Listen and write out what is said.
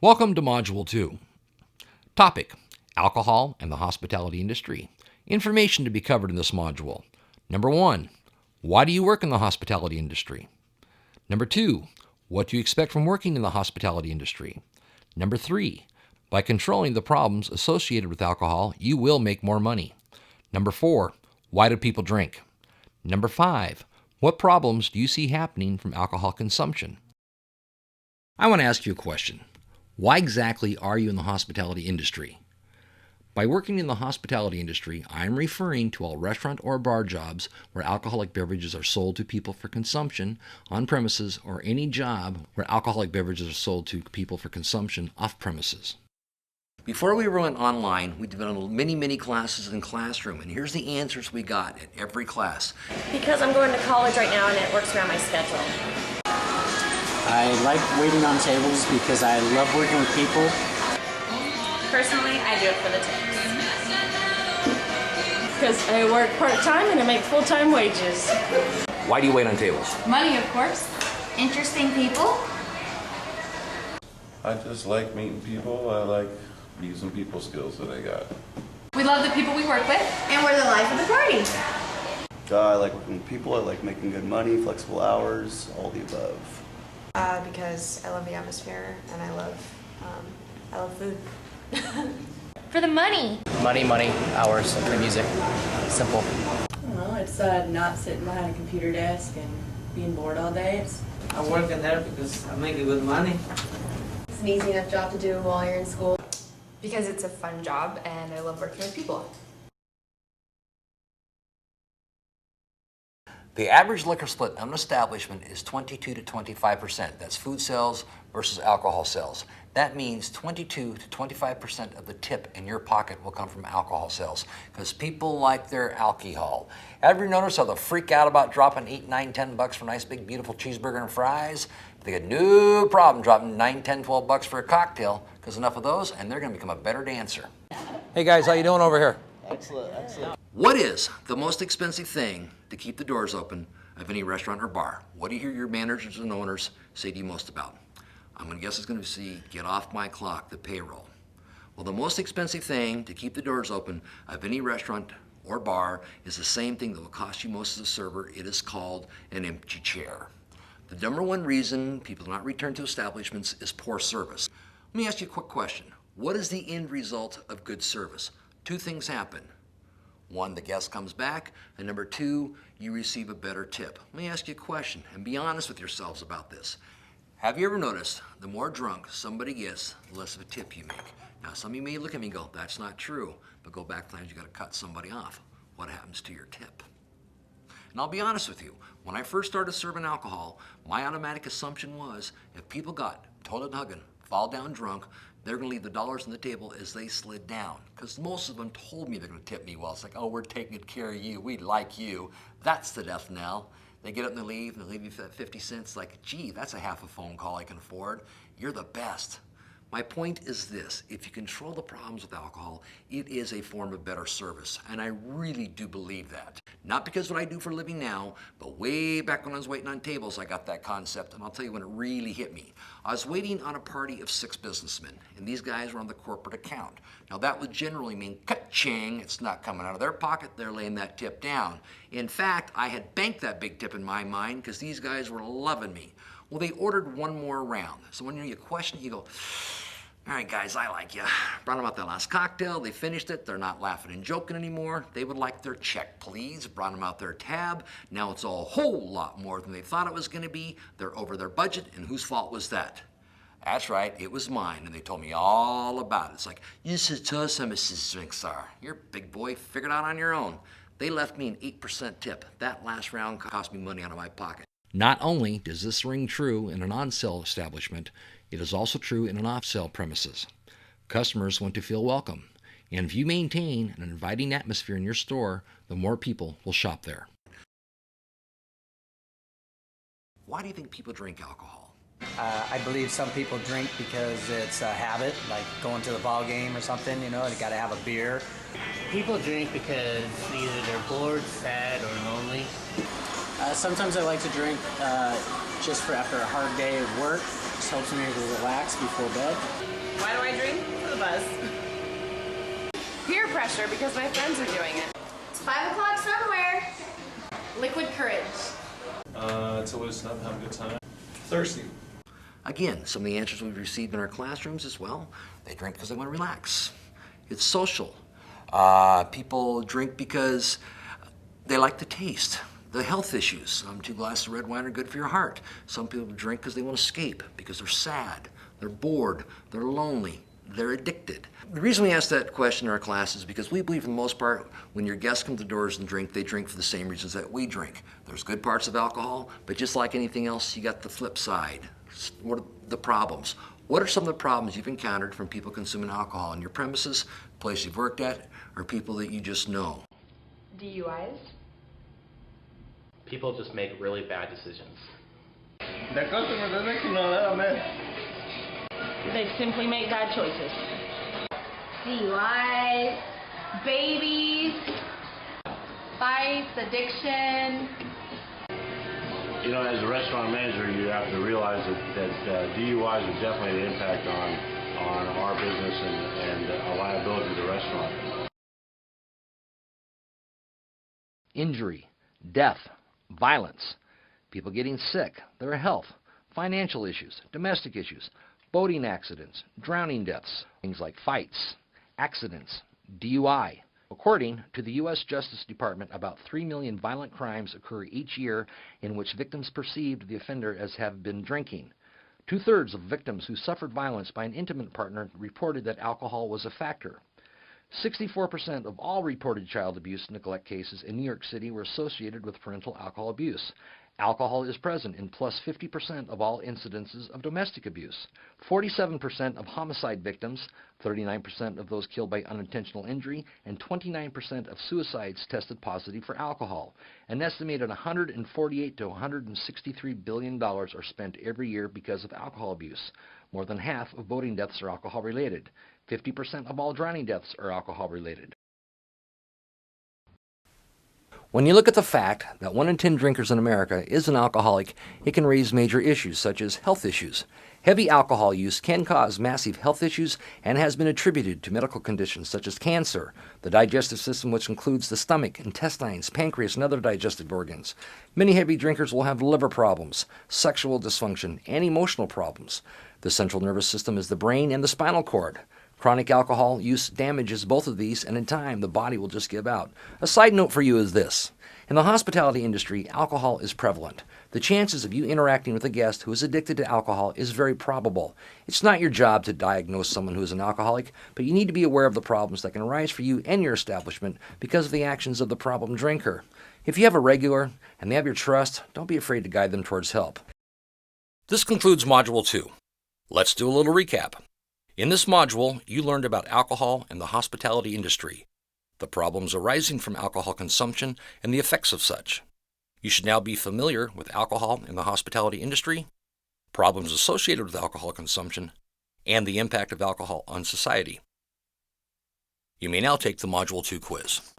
Welcome to Module 2. Topic: Alcohol and the hospitality industry. Information to be covered in this module. Number 1, why do you work in the hospitality industry? Number 2, what do you expect from working in the hospitality industry? Number 3, by controlling the problems associated with alcohol, you will make more money. Number 4, why do people drink? Number 5, what problems do you see happening from alcohol consumption? I want to ask you a question. Why exactly are you in the hospitality industry? By working in the hospitality industry, I am referring to all restaurant or bar jobs where alcoholic beverages are sold to people for consumption on premises, or any job where alcoholic beverages are sold to people for consumption off premises. Before we went online, we developed many classes in Classroom, and here's the answers we got at every class. Because I'm going to college right now and it works around my schedule. I like waiting on tables because I love working with people. Personally, I do it for the tips. Because I work part-time and I make full-time wages. Why do you wait on tables? Money, of course. Interesting people. I just like meeting people. I like using people skills that I got. We love the people we work with. And we're the life of the party. I like working with people, I like making good money, flexible hours, all the above. Because I love the atmosphere and I love food. For the money. Money, hours, the music. Simple. Well, it's not sitting behind a computer desk and being bored all day. I work in there because I make good money. It's an easy enough job to do while you're in school. Because it's a fun job and I love working with people. The average liquor split in an establishment is 22 to 25%. That's food sales versus alcohol sales. That means 22 to 25% of the tip in your pocket will come from alcohol sales, because people like their alcohol. Have you noticed how they freak out about dropping $8, $9, $10 for a nice big beautiful cheeseburger and fries? They got no problem dropping $9, $10, $12 for a cocktail, because enough of those and they're going to become a better dancer. Hey guys, how you doing over here? Excellent. What is the most expensive thing to keep the doors open of any restaurant or bar? What do you hear your managers and owners say to you most about? I'm going to guess it's going to be get off my clock, the payroll. Well, the most expensive thing to keep the doors open of any restaurant or bar is the same thing that will cost you most as a server. It is called an empty chair. The number one reason people do not return to establishments is poor service. Let me ask you a quick question. What is the end result of good service? Two things happen. One, the guest comes back, and number two, you receive a better tip. Let me ask you a question, and be honest with yourselves about this. Have you ever noticed the more drunk somebody gets, the less of a tip you make? Now, some of you may look at me and go, that's not true, but go back times you got to cut somebody off. What happens to your tip? And I'll be honest with you, when I first started serving alcohol, my automatic assumption was if people got toilet hugging, fall down drunk, they're going to leave the dollars on the table as they slid down. Because most of them told me they're going to tip me well. It's like, oh, we're taking good care of you. We like you. That's the death knell. They get up and they leave, and they leave you 50 cents. Like, gee, that's a half a phone call I can afford. You're the best. My point is this. If you control the problems with alcohol, it is a form of better service. And I really do believe that. Not because what I do for a living now, but way back when I was waiting on tables, I got that concept. And I'll tell you when it really hit me. I was waiting on a party of 6 businessmen, and these guys were on the corporate account. Now that would generally mean ka-ching, it's not coming out of their pocket, they're laying that tip down. In fact, I had banked that big tip in my mind because these guys were loving me. Well, they ordered one more round. So when you question it, you go, all right, guys, I like you. Brought them out that last cocktail. They finished it. They're not laughing and joking anymore. They would like their check, please. Brought them out their tab. Now it's a whole lot more than they thought it was going to be. They're over their budget, and whose fault was that? That's right, it was mine, and they told me all about it. It's like, you should tell us how Mrs. Drinks are. You're a big boy, figure it out on your own. They left me an 8% tip. That last round cost me money out of my pocket. Not only does this ring true in an on-sale establishment, it is also true in an off-sale premises. Customers want to feel welcome, and if you maintain an inviting atmosphere in your store, the more people will shop there. Why do you think people drink alcohol? I believe some people drink because it's a habit, like going to the ball game or something, you know, they got to have a beer. People drink because either they're bored, sad, or lonely. Sometimes I like to drink just for after a hard day of work. Just helps me to relax before bed. Why do I drink? For the buzz. Peer pressure because my friends are doing it. It's 5 o'clock somewhere. Liquid courage. To loosen up, have a good time. Thirsty. Again, some of the answers we've received in our classrooms as well, they drink because they want to relax. It's social. People drink because they like the taste. The health issues. 2 glasses of red wine are good for your heart. Some people drink because they want to escape, because they're sad, they're bored, they're lonely, they're addicted. The reason we ask that question in our class is because we believe for the most part, when your guests come to the doors and drink, they drink for the same reasons that we drink. There's good parts of alcohol, but just like anything else, you got the flip side. What are the problems? What are some of the problems you've encountered from people consuming alcohol on your premises, place you've worked at, or people that you just know? DUIs? People just make really bad decisions. They simply make bad choices. DUIs, babies, fights, addiction. You know, as a restaurant manager, you have to realize that DUIs are definitely an impact on our business and a liability to the restaurant. Injury, death, violence, people getting sick, their health, financial issues, domestic issues, boating accidents, drowning deaths, things like fights, accidents, DUI. According to the U.S. Justice Department, about 3 million violent crimes occur each year in which victims perceived the offender as have been drinking. 2/3 of victims who suffered violence by an intimate partner reported that alcohol was a factor. 64% of all reported child abuse and neglect cases in New York City were associated with parental alcohol abuse. Alcohol is present in plus 50% of all incidences of domestic abuse. 47% of homicide victims, 39% of those killed by unintentional injury, and 29% of suicides tested positive for alcohol. An estimated $148 to $163 billion are spent every year because of alcohol abuse. More than half of boating deaths are alcohol-related. 50% of all drowning deaths are alcohol-related. When you look at the fact that 1 in 10 drinkers in America is an alcoholic, it can raise major issues such as health issues. Heavy alcohol use can cause massive health issues and has been attributed to medical conditions such as cancer, the digestive system, which includes the stomach, intestines, pancreas, and other digestive organs. Many heavy drinkers will have liver problems, sexual dysfunction, and emotional problems. The central nervous system is the brain and the spinal cord. Chronic alcohol use damages both of these, and in time, the body will just give out. A side note for you is this. In the hospitality industry, alcohol is prevalent. The chances of you interacting with a guest who is addicted to alcohol is very probable. It's not your job to diagnose someone who is an alcoholic, but you need to be aware of the problems that can arise for you and your establishment because of the actions of the problem drinker. If you have a regular and they have your trust, don't be afraid to guide them towards help. This concludes Module 2. Let's do a little recap. In this module, you learned about alcohol and the hospitality industry, the problems arising from alcohol consumption, and the effects of such. You should now be familiar with alcohol in the hospitality industry, problems associated with alcohol consumption, and the impact of alcohol on society. You may now take the Module 2 quiz.